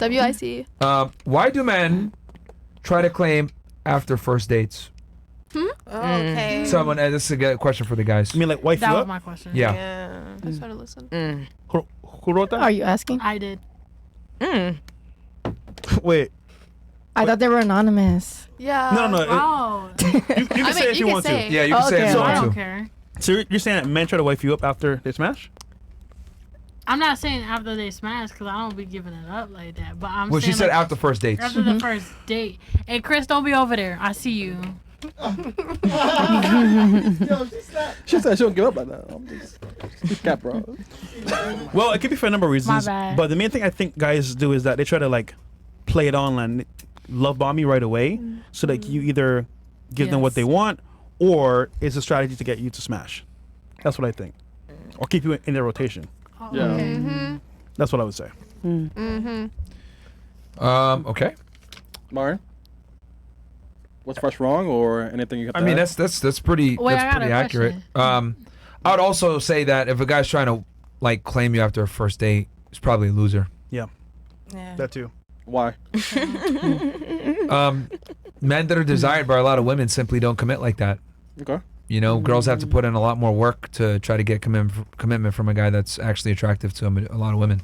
WIC. Why do men try to claim after first dates? Okay. Someone, this is a question for the guys. I mean, like, wife you That was up? my question. Yeah. I just wanted to listen. Who wrote that? Are you asking? I did. Wait. I thought they were anonymous. Yeah. No. Oh. You can say if you want to. Yeah, you can say if you Okay. I want don't to. care. So you're saying that men try to wife you up after they smash? I'm not saying after they smash because I don't be giving it up like that. But I'm Well, saying she said like, after first dates. after the first date. Hey, Chris, don't be over there. I see you. She said she don't give up by that. I'm just cap, bro. Well, it could be for a number of reasons. My bad. But the main thing I think guys do is that they try to like play it on and love bomb you right away, so that you either give them what Yes. they want, or it's a strategy to get you to smash. That's what I think, or keep you in their rotation. Yeah. That's what I would say. Okay. Myron, what's fresh wrong or anything you got? I mean, that's pretty Wait, I that's got pretty a accurate. question. I would also say that if a guy's trying to like claim you after a first date, he's probably a loser. Yeah, Yeah. that too. why? Men that are desired by a lot of women simply don't commit like that. Okay. You know, girls have to put in a lot more work to try to get commitment from a guy that's actually attractive to a lot of women.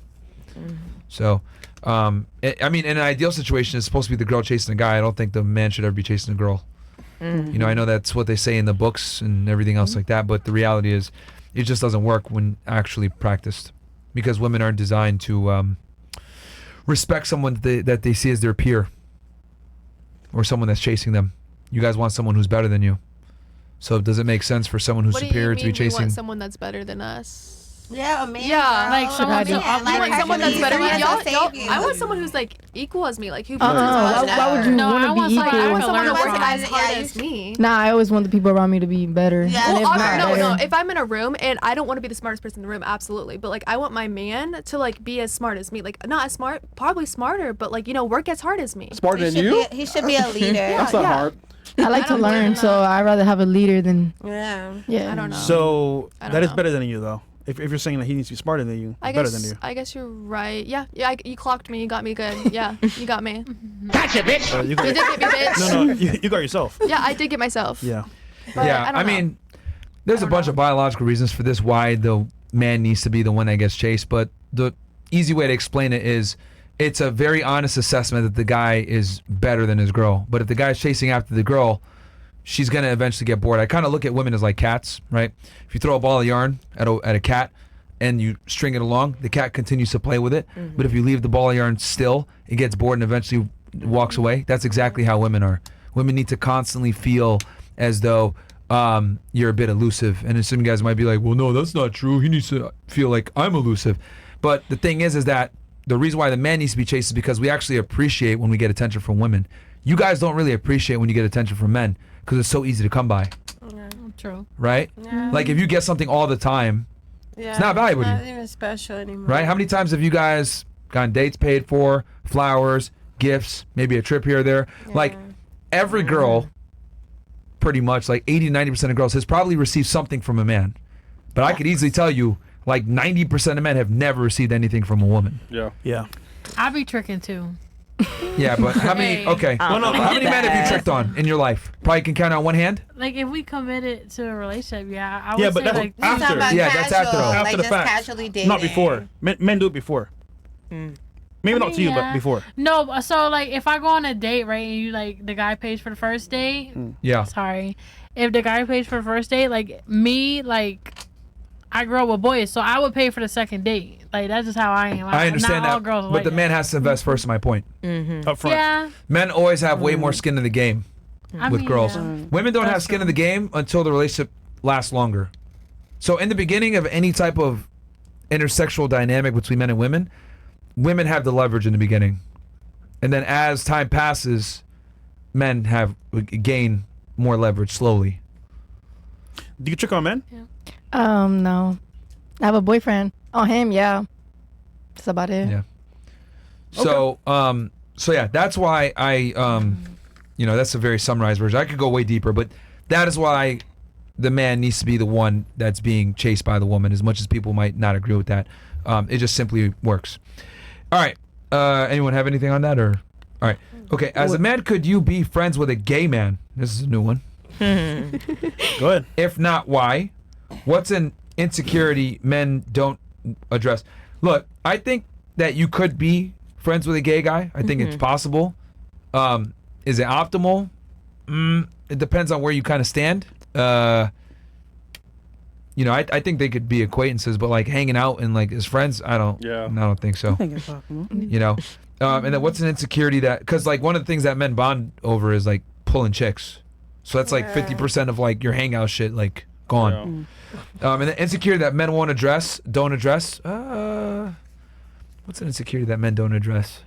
So, I mean, in an ideal situation, it's supposed to be the girl chasing the guy. I don't think the man should ever be chasing a girl. You know, I know that's what they say in the books and everything else like that, but the reality is it just doesn't work when actually practiced, because women aren't designed to respect someone that they see as their peer or someone that's chasing them. You guys want someone who's better than you. So does it make sense for someone who's What superior do to you be mean we chasing? want someone that's better than us? Yeah, man. Yeah, like someone You want someone that's better than y'all. I want you. someone who's like equal as me, like who. Why would you No, want I to want be somebody equal? I I want can someone who learn works from. as hard Yeah, as me. Nah, I always want the people around me to be better. Yeah. And if Well, not no. better- If I'm in a room and I don't want to be the smartest person in the room, absolutely. But like, I want my man to like be as smart as me. Like, not as smart, probably smarter, but like, you know, work as hard as me. Smarter than you? He should be a leader. That's not yeah. hard. I like to don't believe learn, in so that. I'd rather have a leader than Yeah. yeah. I don't know. So I don't that is know. better than you, though. If you're saying that he needs to be smarter than you, I better guess. than you. I guess you're right. Yeah. You clocked me. You got me good. Yeah. You got me. You You got, did get me, bitch. no, you got yourself. Yeah, I did get myself. Yeah. But Yeah, I don't I know. mean, there's a bunch of biological reasons for this why the man needs to be the one that gets chased, but the easy way to explain it is it's a very honest assessment that the guy is better than his girl. But if the guy's chasing after the girl, she's going to eventually get bored. I kind of look at women as like cats, right? If you throw a ball of yarn at a cat and you string it along, the cat continues to play with it. But if you leave the ball of yarn still, it gets bored and eventually walks away. That's exactly how women are. Women need to constantly feel as though you're a bit elusive. And some guys might be like, well, no, that's not true. He needs to feel like I'm elusive. But the thing is that the reason why the man needs to be chased is because we actually appreciate when we get attention from women. You guys don't really appreciate when you get attention from men because it's so easy to come by, True. right? Yeah. Like if you get something all the time, Yeah. it's not valuable to Not you, even special anymore. right? How many times have you guys gotten dates paid for, flowers, gifts, maybe a trip here or there? Like every girl, pretty much like 80-90% of girls has probably received something from a man. But I could easily tell you like 90% of men have never received anything from a woman. Yeah. Yeah. I be tricking too. Yeah, but how many, Hey. okay. Well, no, How many men have you tricked on in your life? Probably can count on one hand? Like if we committed to a relationship, yeah, I would Yeah, but say that's like He's talking after. about Yeah, that's after, though. casual, After like the just fact. casually dating. Not before. Men do it before. Maybe not to you, but yeah. before. No, so like if I go on a date, right, and you like the guy pays for the first date. Yeah. Sorry, if the guy pays for the first date, like me, like I grew up with boys, so I would pay for the second date. Like that's just how I am. I understand not all that, girls are but like the man that. has to invest first. Is my point. Up front. Yeah, Men always have way more skin in the game I with mean, girls. yeah. Women don't have That's skin in true. the game until the relationship lasts longer. So in the beginning of any type of intersexual dynamic between men and women have the leverage in the beginning, and then as time passes, men gain more leverage slowly. Do you trick on men? No. I have a boyfriend. On him, yeah. That's about it. Yeah. So yeah, that's why I that's a very summarized version. I could go way deeper, but that is why the man needs to be the one that's being chased by the woman, as much as people might not agree with that. It just simply works. All right. Anyone have anything on that or? All right. Okay. As a man, could you be friends with a gay man? This is a new one. Go ahead. If not, why? What's an insecurity men don't address? Look, I think that you could be friends with a gay guy. I think it's possible. Is it optimal? It depends on where you kind of stand. I think they could be acquaintances, but like hanging out and like as friends, I don't think so. I think it's possible. And then what's an insecurity that, because like one of the things that men bond over is like pulling chicks. So that's like 50% of like your hangout shit like gone. And the insecurity that men don't address. What's an insecurity that men don't address?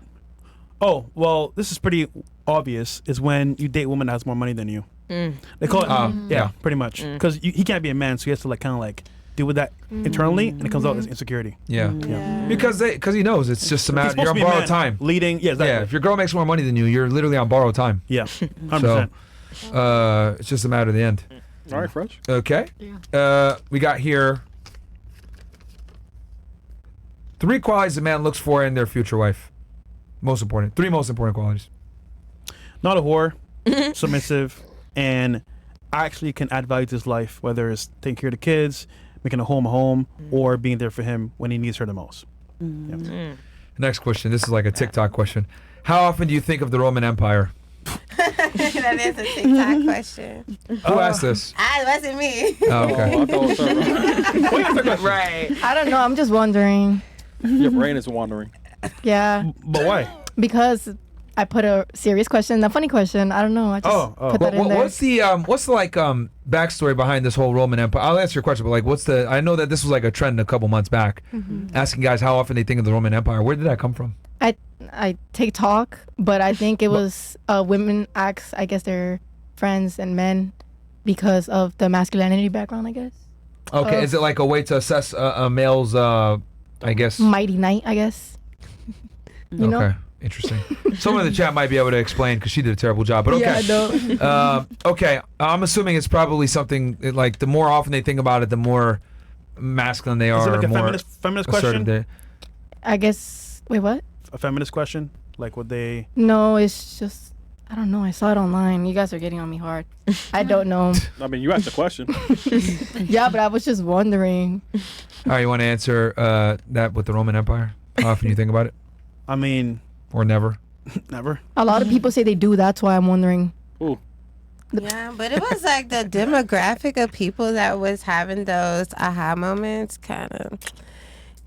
Oh, well, this is pretty obvious. Is when you date a woman that has more money than you. They call it, pretty much. Because he can't be a man, so he has to like kind of like deal with that internally, and it comes out as insecurity. Yeah. Because he knows it's just a matter. You're on borrowed time. Leading, exactly. Yeah. If your girl makes more money than you, you're literally on borrowed time. Yeah, 100%. So, it's just a matter of the end. All right, French. Okay. We got here 3 qualities a man looks for in their future wife. Most important. 3 most important qualities. Not a whore, submissive, and actually can add value to his life, whether it's taking care of the kids, making a home, or being there for him when he needs her the most. Next question. This is like a TikTok question. How often do you think of the Roman Empire? That is a TikTok question. Who asked this? It wasn't me. Oh, okay. I thought it was her. Right. I don't know. I'm just wondering. Your brain is wandering. Yeah, But why? because I put a serious question, a funny question. I don't know. I just put that in there. What's the backstory behind this whole Roman Empire? I'll answer your question, but like, I know that this was like a trend a couple months back, asking guys how often they think of the Roman Empire. Where did that come from? I take talk, but I think it was women ask, I guess, their friends and men because of the masculinity background, I guess. Okay, is it like a way to assess a male's, I guess? Mighty knight, I guess. You know? Okay, interesting. Someone in the chat might be able to explain because she did a terrible job, but okay. Yeah, I know. Okay, I'm assuming it's probably something like the more often they think about it, the more masculine they are. Is it like a more feminist assertive question? I guess. Wait, what? A feminist question? Like would they? No, it's just. I don't know. I saw it online. You guys are getting on me hard. I don't know. I mean, you asked the question. Yeah, but I was just wondering. All right, you want to answer that with the Roman Empire? How often you think about it? I mean, Or never? never. A lot of people say they do. That's why I'm wondering. Ooh. Yeah, but it was like the demographic of people that was having those aha moments, kind of.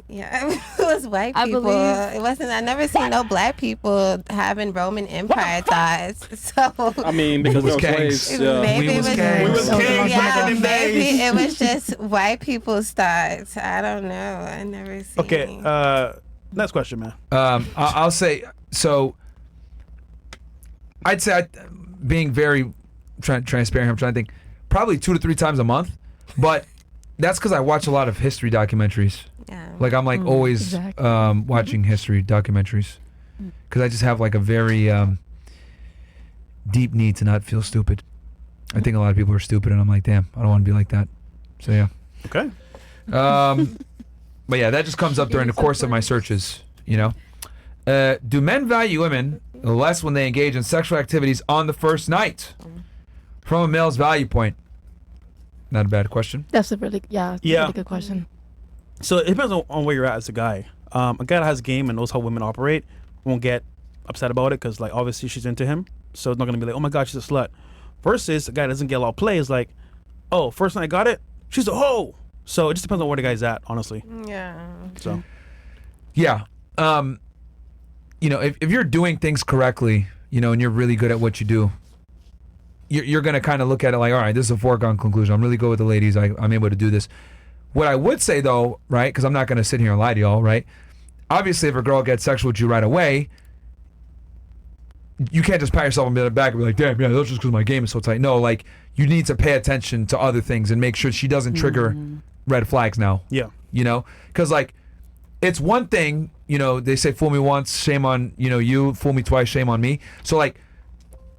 Yeah, it was white I people. believe- It wasn't. I never seen no black people having Roman Empire thoughts. So I mean, because We there was were kings. slaves. maybe We it was was. kings. We was kings Yeah, back in them maybe days. it was just white people's thoughts. I don't know. I never seen. Okay. Next question, man. I'll say so. I'd say being very transparent. I'm trying to think. Probably 2 to 3 times a month, but that's because I watch a lot of history documentaries. Yeah. Like I'm like always exactly. watching history documentaries because I just have like a very deep need to not feel stupid. I think a lot of people are stupid, and I'm like, damn, I don't want to be like that. So yeah. Okay. But yeah, that just comes up during the course of my searches, you know. Do men value women less when they engage in sexual activities on the first night? From a male's value point. Not a bad question. That's a really really good question. So it depends on where you're at as a guy. A guy that has game and knows how women operate won't get upset about it because, like, obviously she's into him. So it's not gonna be like, oh my god, she's a slut. Versus a guy that doesn't get a lot of play is like, oh, first night I got it, she's a hoe. So it just depends on where the guy's at, honestly. Yeah. So Yeah. You know, if you're doing things correctly, you know, and you're really good at what you do, you're going to kind of look at it like, all right, this is a foregone conclusion. I'm really good with the ladies. I'm able to do this. What I would say, though, right, because I'm not going to sit here and lie to y'all, right? Obviously, if a girl gets sexual with you right away, you can't just pat yourself on the back and be like, damn, yeah, that's just because my game is so tight. No, like, you need to pay attention to other things and make sure she doesn't trigger red flags now. yeah. You know? Because, like, it's one thing, you know, they say fool me once, shame on, you know, you, fool me twice, shame on me. So, like,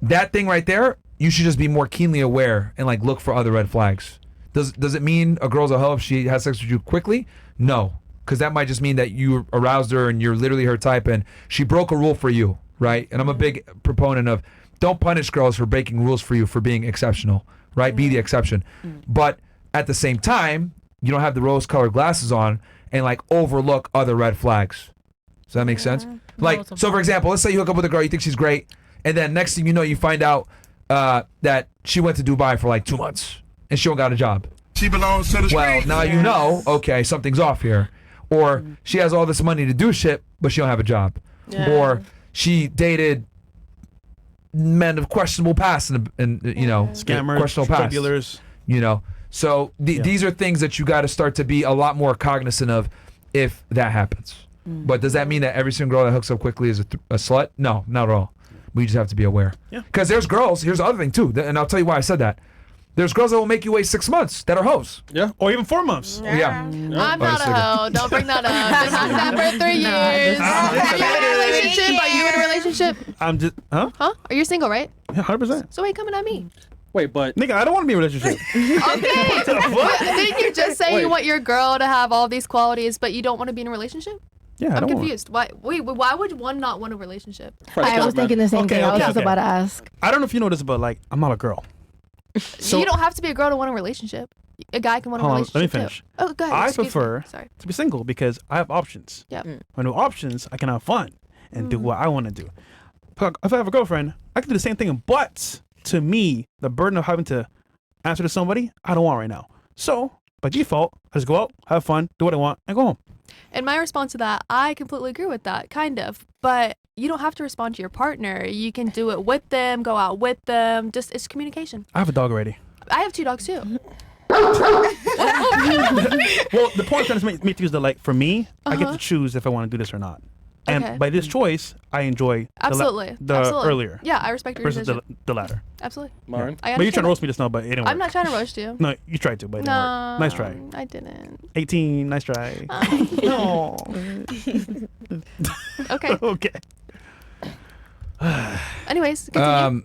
that thing right there, you should just be more keenly aware and, like, look for other red flags. Does it mean a girl's a hoe if she has sex with you quickly? No. because that might just mean that you aroused her and you're literally her type, and she broke a rule for you, right? And I'm a big proponent of don't punish girls for breaking rules for you for being exceptional, right? Be the exception. But at the same time, you don't have the rose-colored glasses on and like overlook other red flags. Does that make sense? Like, so for example, let's say you hook up with a girl, you think she's great, and then next thing you know, you find out that she went to Dubai for like 2 months and she don't got a job. She belongs to the Well, now you know, okay, something's off here. Or she has all this money to do shit, but she don't have a job. Or she dated men of questionable past and you know, Scammers, questionable drug past. dealers. You know, so these are things that you got to start to be a lot more cognizant of if that happens. But does that mean that every single girl that hooks up quickly is a slut? No, not at all. We just have to be aware. Yeah. Because there's girls, here's the other thing too, and I'll tell you why I said that. There's girls that will make you wait 6 months that are hoes. Yeah. Or even 4 months. Yeah. I'm not a hoe. Don't bring that up. Been like that for 3 years. Are you in a relationship? I'm just, huh? Huh? Are you single, right? Yeah, 100%. So why you coming at me? Wait, but Nigga, I don't want to be in a relationship. Okay. What? Didn't you just say Wait. you want your girl to have all these qualities, but you don't want to be in a relationship? Yeah, I I'm don't want. confused. Why? Wait. Why would one not want a relationship? I was thinking the same Okay, thing. I was okay, just okay. about to ask. I don't know if you know this, but like, I'm not a girl. So you don't have to be a girl to want a relationship. A guy can want a Hold on, relationship let me too. finish. Oh, go ahead. I Excuse me. prefer Sorry. to be single because I have options. Yeah. When I have options, I can have fun and do what I want to do. If I have a girlfriend, I can do the same thing. But to me, the burden of having to answer to somebody, I don't want right now. So by default, I just go out, have fun, do what I want, and go home. And my response to that, I completely agree with that, kind of. But you don't have to respond to your partner. You can do it with them, go out with them. Just it's communication. I have a dog already. I have 2 dogs too. Well, the point I'm trying to make is that, like, for me, I get to choose if I want to do this or not. And Okay. by this choice, I enjoy Absolutely. the Absolutely. earlier Yeah, I respect your versus decision. the latter. Absolutely. Myron. I But you're trying to understand roast me just now, but it didn't work. I'm not trying to roast you. No, you tried to, but it didn't work. Nice try. I didn't. 18, nice try. Oh. Okay. Okay. Anyways, continue.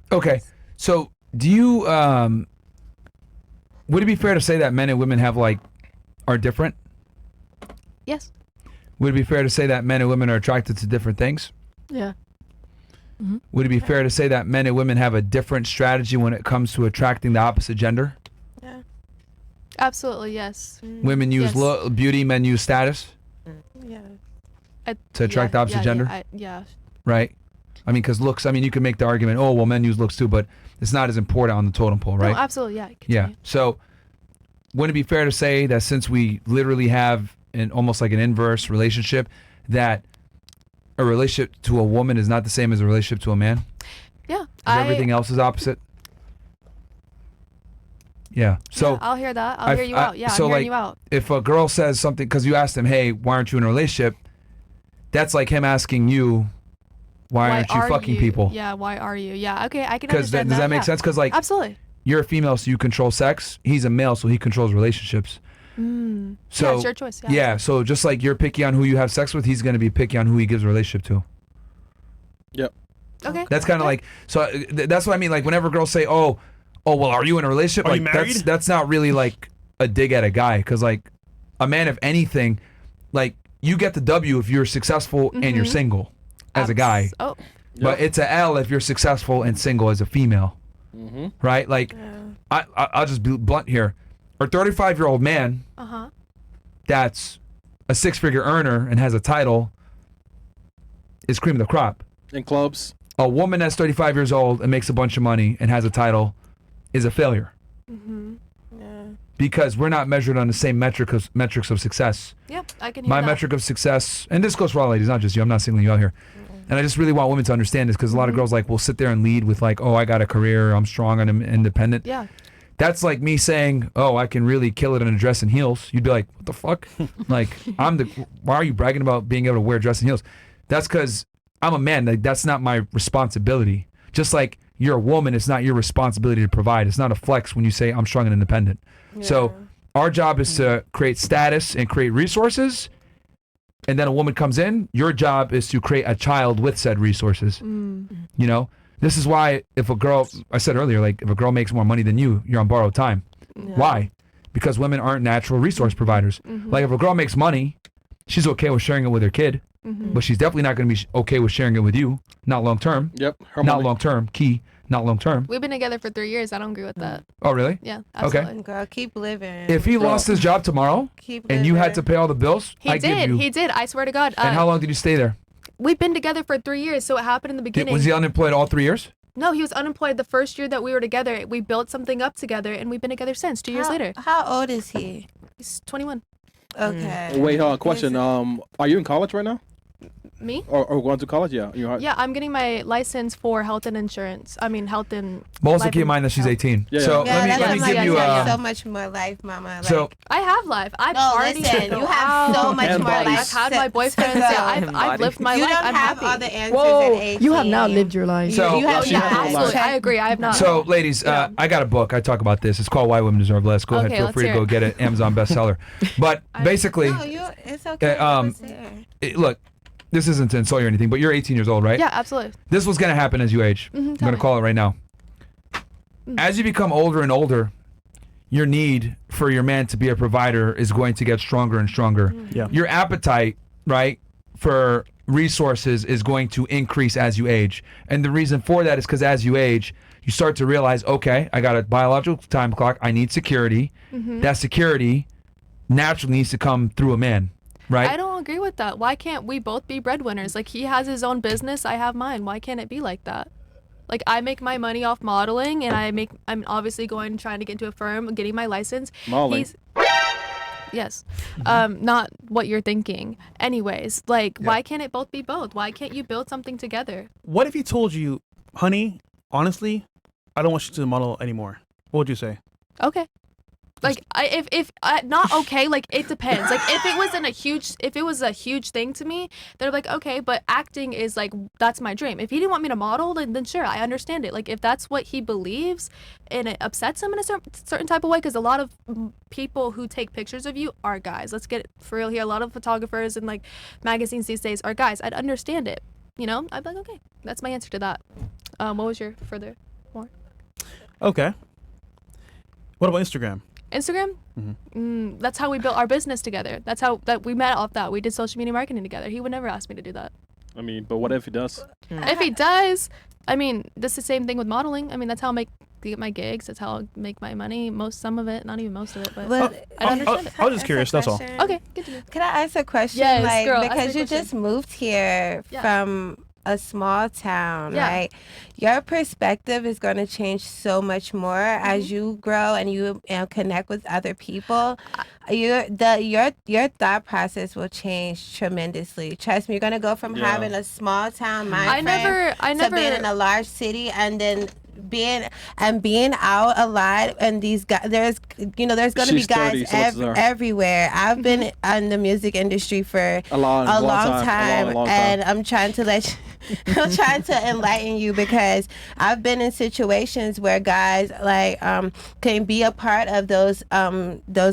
Okay, so do you would it be fair to say that men and women are different? Yes. Would it be fair to say that men and women are attracted to different things? Yeah. Would it be fair to say that men and women have a different strategy when it comes to attracting the opposite gender? Absolutely, yes. Women use Yes. beauty, men use status Yeah. to attract the opposite gender, Yeah. right? I mean, because looks, I mean, you can make the argument, oh, well, men use looks too, but it's not as important on the totem pole, right? No, absolutely, yeah. Yeah. Continue. So, wouldn't it be fair to say that since we literally have almost like an inverse relationship, that a relationship to a woman is not the same as a relationship to a man? Yeah. If everything else is opposite? Yeah. So, yeah, I'll hear that. I'll hear you out. Yeah, so I'm hearing like, you out. if a girl says something, because you asked him, hey, why aren't you in a relationship? That's like him asking you, why aren't you are fucking people? Yeah, why are you? Yeah, okay, I can Because understand does that make yeah. sense? Because like, Absolutely. you're a female, so you control sex. He's a male, so he controls relationships. So yeah, it's your choice. Yeah. yeah, so just like you're picky on who you have sex with, he's going to be picky on who he gives a relationship to. Yep. Okay. That's kind of like, so that's what I mean. Like whenever girls say, oh, well, are you in a relationship? Are like you married? that's not really like a dig at a guy, because like a man, if anything, like you get the W if you're successful and you're single as a guy, Oh. but it's a L if you're successful and single as a female, right? Like I'll just be blunt here. A 35-year-old man that's a 6-figure earner and has a title is cream of the crop. In clubs. A woman that's 35 years old and makes a bunch of money and has a title is a failure. Because we're not measured on the same metrics of success. Yeah, I can hear My that. metric of success, and this goes for all ladies, not just you. I'm not singling you out here. And I just really want women to understand this, because a lot of girls will sit there and lead with like, oh, I got a career, I'm strong and I'm independent. Yeah. That's like me saying, oh, I can really kill it in a dress and heels. You'd be like, what the fuck? Like, why are you bragging about being able to wear dress and heels? That's because I'm a man. Like, that's not my responsibility. Just like you're a woman, it's not your responsibility to provide. It's not a flex when you say I'm strong and independent. So our job is to create status and create resources. And then a woman comes in, your job is to create a child with said resources. You know? This is why if a girl, I said earlier, like if a girl makes more money than you, you're on borrowed time. Why? because women aren't natural resource providers. Like if a girl makes money, she's okay with sharing it with her kid, but she's definitely not going to be okay with sharing it with you. Not long term. Yep. Her Not money. long term. Key. Not long term. We've been together for 3 years. I don't agree with that. Oh, really? Yeah, absolutely. Okay. Girl, keep living. If he lost his job tomorrow Keep and you had to living. pay all the bills, He I did. give you. He did. I swear to God. And how long did you stay there? We've been together for 3 years, so it happened in the beginning. Was he unemployed all 3 years? No, he was unemployed the first year that we were together. We built something up together, and we've been together since. 2 years later. How old is he? He's 21. Okay. Wait, hold on. Question. Are you in college right now? Me? Or going to college? Yeah. Yeah, I'm getting my license for health and insurance. I mean, health and. But also life keep in and mind that she's health. 18. Yeah, So Yeah, let that's me what I'm give like, you. you have so much more life, mama. Like, So I have life. I no, partied listen, to go you have so out. much And more bodies. life. I've had my boyfriends. Yeah, I've lived my You life. don't I'm have happy. all the answers Whoa, at 18. you have now lived your life. So- you have Oh, yeah, not. absolutely. I agree. I have not. So, ladies, I got a book. I talk about this. It's called Why Women Deserve Less. Go ahead. Okay, Feel let's free to hear go it. get it. Amazon bestseller. But basically, No, it's okay. look, this isn't to insult you or anything, but you're 18 years old, right? Yeah, absolutely. This was going to happen as you age. I'm tell going to me. call it right now. As you become older and older, your need for your man to be a provider is going to get stronger and stronger. Yeah. Your appetite, right, for resources is going to increase as you age. And the reason for that is because as you age, you start to realize, okay, I got a biological time clock. I need security. That security naturally needs to come through a man, right? I don't agree with that. Why can't we both be breadwinners? Like, he has his own business, I have mine. Why can't it be like that? Like, I make my money off modeling, and I'm obviously trying to get into a firm, getting my license. Modeling. Yes. Not what you're thinking. Anyways, like, why can't it both be both? Why can't you build something together? What if he told you, honey, honestly, I don't want you to model anymore? What would you say? Okay. Like, if not okay, like, it depends. Like, if it was a huge thing to me, they're like, okay, but acting is like, that's my dream. If he didn't want me to model, then sure, I understand it. Like, if that's what he believes and it upsets him in a certain type of way, because a lot of people who take pictures of you are guys. Let's get it for real here. A lot of photographers and like magazines these days are guys. I'd understand it. You know, I'd be like, okay, that's my answer to that. What was your further more? Okay. What about Instagram? Instagram? That's how we built our business together. That's how that we met off that. We did social media marketing together. He would never ask me to do that. I mean, but what if he does? If he does, I mean, that's the same thing with modeling. I mean, that's how I get my gigs. That's how I make my money. Some of it, not even most of it, but I understand it. I was just curious, that's all. Okay, good to know. Can I ask a question? Yes, like, girl, ask me a because you question. just moved here Yeah. from a small town, Yeah. right? Your perspective is going to change so much more as you grow and you connect with other people. Your thought process will change tremendously. Trust me, you're going to go from having a small town mind I never- to being in a large city and then being out a lot, and these guys, there's going to be She's guys 30, so what's her? everywhere. I've been in the music industry for A long time. and I'm trying to I'm trying to enlighten you, because I've been in situations where guys can be a part of those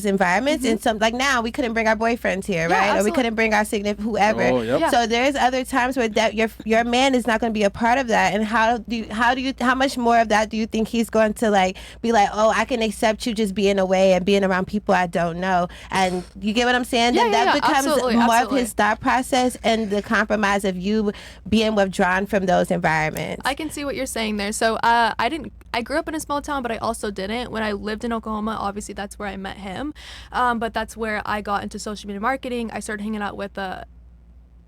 environments, and some, like, now we couldn't bring our boyfriends here, Yeah, right? Or we absolutely. couldn't bring our significant whoever. Oh, yep. Yeah. So there's other times where that your man is not going to be a part of that, and how much more of that do you think he's going to be like, oh, I can accept you just being away and being around people I don't know, and you get what I'm saying? Yeah, that becomes absolutely, more absolutely. of his thought process and the compromise of you being withdrawn from those environments. I can see what you're saying there. So I grew up in a small town, but I also didn't. When I lived in Oklahoma, obviously that's where I met him. But that's where I got into social media marketing. I started hanging out with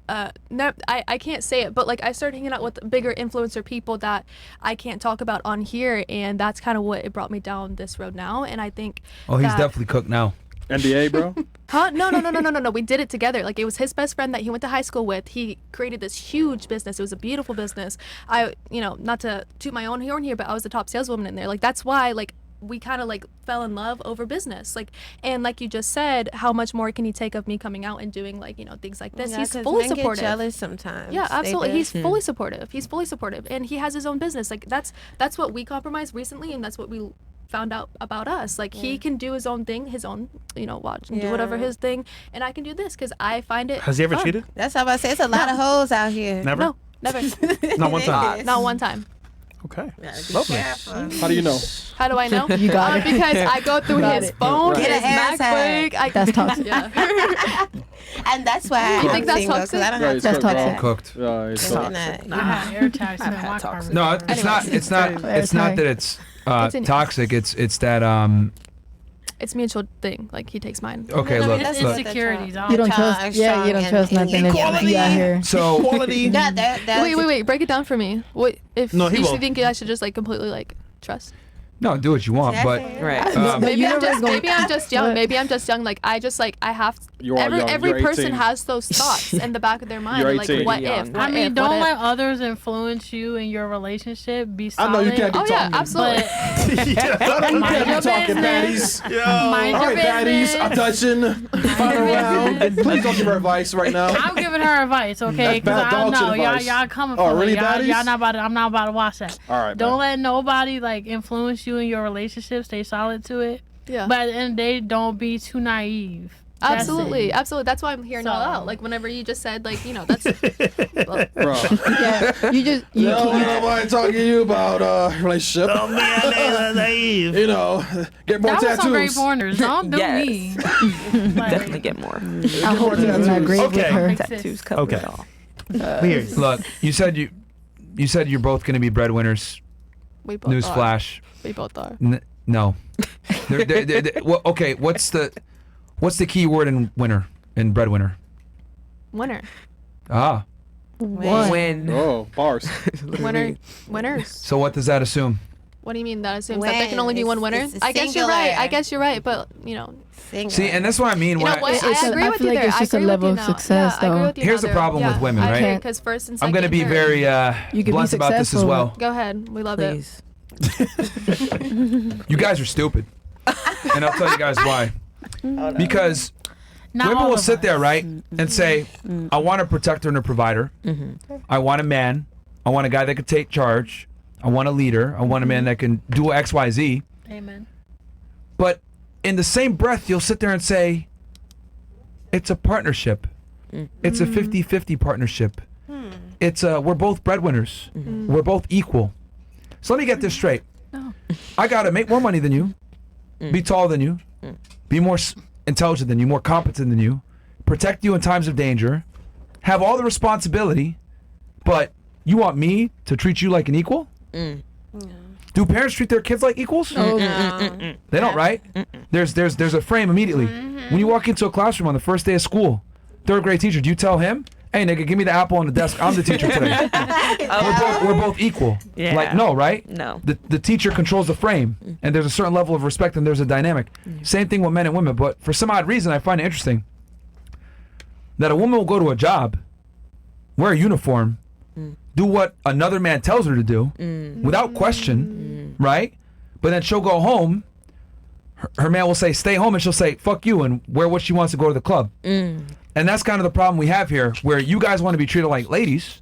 I can't say it, but like, I started hanging out with bigger influencer people that I can't talk about on here, and that's kind of what it brought me down this road now. And I think He's that- definitely cooked now. NDA, bro. Huh? No. We did it together. Like, it was his best friend that he went to high school with. He created this huge business. It was a beautiful business. Not to toot my own horn here, but I was the top saleswoman in there. Like, that's why, like, we kind of like fell in love over business. Like, and like you just said, how much more can he take of me coming out and doing, like, things like this? Yeah, He's 'cause fully men supportive. Get jealous sometimes. Yeah, They absolutely. do. He's fully supportive. He's fully supportive, and he has his own business. Like, that's what we compromised recently, and that's what we found out about us. Like, he can do his own thing, his own, watch and do whatever Yeah. his thing, and I can do this because I find it Has he ever fun. cheated? That's how I say. It's a lot of hoes out here. Never? No, never. Not one time. Not one time. Okay. Gotta be Lovely. careful. How do you know? How do I know? You got it. Because I go through Got his it. phone, Right. his Get an MacBook. That's toxic. Yeah. And that's why You I'm think that's single, 'cause toxic? I don't Yeah, have he's That's cooked, toxic. bro. Cooked. Yeah, he's to cooked. I had air tags in my car. No, it's not. It's not. It's not that it's It's in- toxic. It's that It's mutual thing. Like he takes mine. Okay, I mean, look. that's look. Insecurities. You don't Child trust. is Yeah, you don't strong trust and nothing if equality. you out here. So Quality. Yeah, that Wait. Break it down for me. What if No, he you will. think I should just like completely like trust? no, do what you want, but Right. Um, Maybe I'm universe just gonna- maybe I'm just young. What? Maybe I'm just young. Like I have. You are young. Every You're person 18. has those thoughts in the back of their mind. You're Like 18. what Young. if? I What I mean, if, don't what let if? others influence you in your relationship. Be I solid. know you can't be Oh yeah, talking. absolutely. But You can't Mind be your talking business. baddies. mind All your right, baddies. business. I'm touching. Find around. Please don't give her advice right now. I'm giving her advice, okay? That's Because bad I dog shit know y'all, advice. y'all coming Oh, for really, it. Y'all, baddies? y'all not about to, I'm not about to watch that. All right, Don't man. let nobody like influence you in your relationship. Stay solid to it. Yeah. But at the end of the day, don't be too naive. That's Absolutely, it. absolutely. That's why I'm hearing So- all out. Like whenever you just said, like that's. Well, Bro. Yeah, you just you. No, nobody talking to you about relationship. Don't be a naive. You know, get more That was some great tattoos. pointers. Don't do Yes. me. Definitely get more. I hope he's in that grave with Okay. her. Tattoos cover Okay. it all. Weird. look, you said you're both going to be breadwinners. we both are. Newsflash. We both are. No. Well, okay, what's the key word in winner in breadwinner? Winner. Ah. When. Oh, bars. Winner. Winners. So what does that assume? What do you mean that assumes that there can only be When. one winner? It's a I guess you're right. singular. I guess you're right. But Single. See, and that's what I mean. you when know what? It's I just- agree I with feel you like there. it's I just a agree with level you of now. success, Yeah, I agree though. with you Here's now the there. problem with Yeah, women, I agree, right? 'cause first and I'm going to second, be third. very You can be blunt about this as successful. well. Go ahead. We love it. Please. You guys are stupid. And I'll tell you guys why. Because Not women all will of sit us. there, right, and say, I want a protector and a provider. I want a man. I want a guy that can take charge. I want a leader. I want a man that can do X, Y, Z. Amen. But in the same breath, you'll sit there and say, it's a partnership. It's a 50-50 partnership. It's we're both breadwinners. We're both equal. So let me get this straight. I got to make more money than you, be taller than you, be more intelligent than you, more competent than you, protect you in times of danger, have all the responsibility, but you want me to treat you like an equal? Do parents treat their kids like equals? No. They don't, right? There's a frame immediately. When you walk into a classroom on the first day of school, third grade teacher, do you tell him, hey nigga, give me the apple on the desk, I'm the teacher today. We're both equal. Yeah. Like, no, right? No. The teacher controls the frame, and there's a certain level of respect, and there's a dynamic. Same thing with men and women, but for some odd reason, I find it interesting that a woman will go to a job, wear a uniform, do what another man tells her to do, without question, right? But then she'll go home, her man will say, stay home, and she'll say, fuck you, and wear what she wants to go to the club. And that's kind of the problem we have here, where you guys want to be treated like ladies,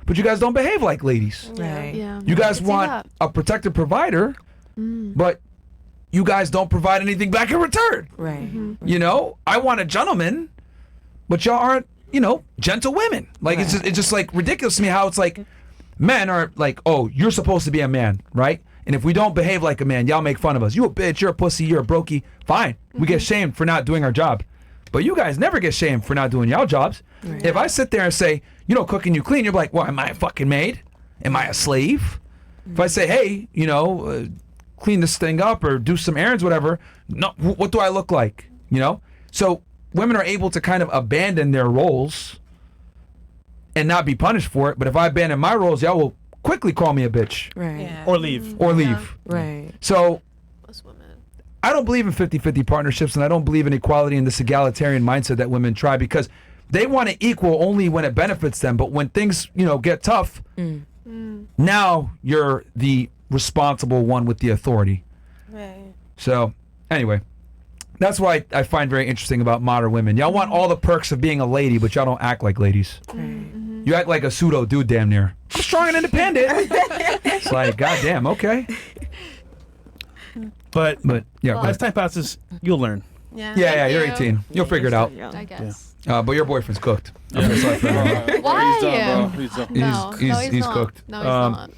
but you guys don't behave like ladies. Right. Yeah. You guys I can see want that. a protected provider, but you guys don't provide anything back in return. Right. You know, I want a gentleman, but y'all aren't, gentle women. Like it's just like ridiculous to me how it's like men are like, oh, you're supposed to be a man, right? And if we don't behave like a man, y'all make fun of us. You a bitch, you're a pussy, you're a brokey. Fine. We get shamed for not doing our job. But you guys never get shamed for not doing y'all jobs. If I sit there and say, you don't cook and you clean, you're like, well, am I a fucking maid? Am I a slave? If I say, hey, clean this thing up or do some errands, whatever, no, what do I look like? So women are able to kind of abandon their roles and not be punished for it. But if I abandon my roles, y'all will quickly call me a bitch Right. Yeah. Or leave. or leave. Right. So Most women. I don't believe in 50-50 partnerships, and I don't believe in equality and this egalitarian mindset that women try, because they want to equal only when it benefits them. But when things, get tough, now you're the responsible one with the authority. Right. So anyway, that's why I find very interesting about modern women. Y'all want all the perks of being a lady, but y'all don't act like ladies. You act like a pseudo dude damn near. I'm strong and independent. It's like, goddamn, okay. But But yeah, go as ahead. time passes, you'll learn. Yeah. yeah, you're you. 18. You'll figure it out. I guess. But your boyfriend's cooked. I'm sorry for that. Why? He's done, bro. He's done. No, He's no, he's not. cooked. No, he's not.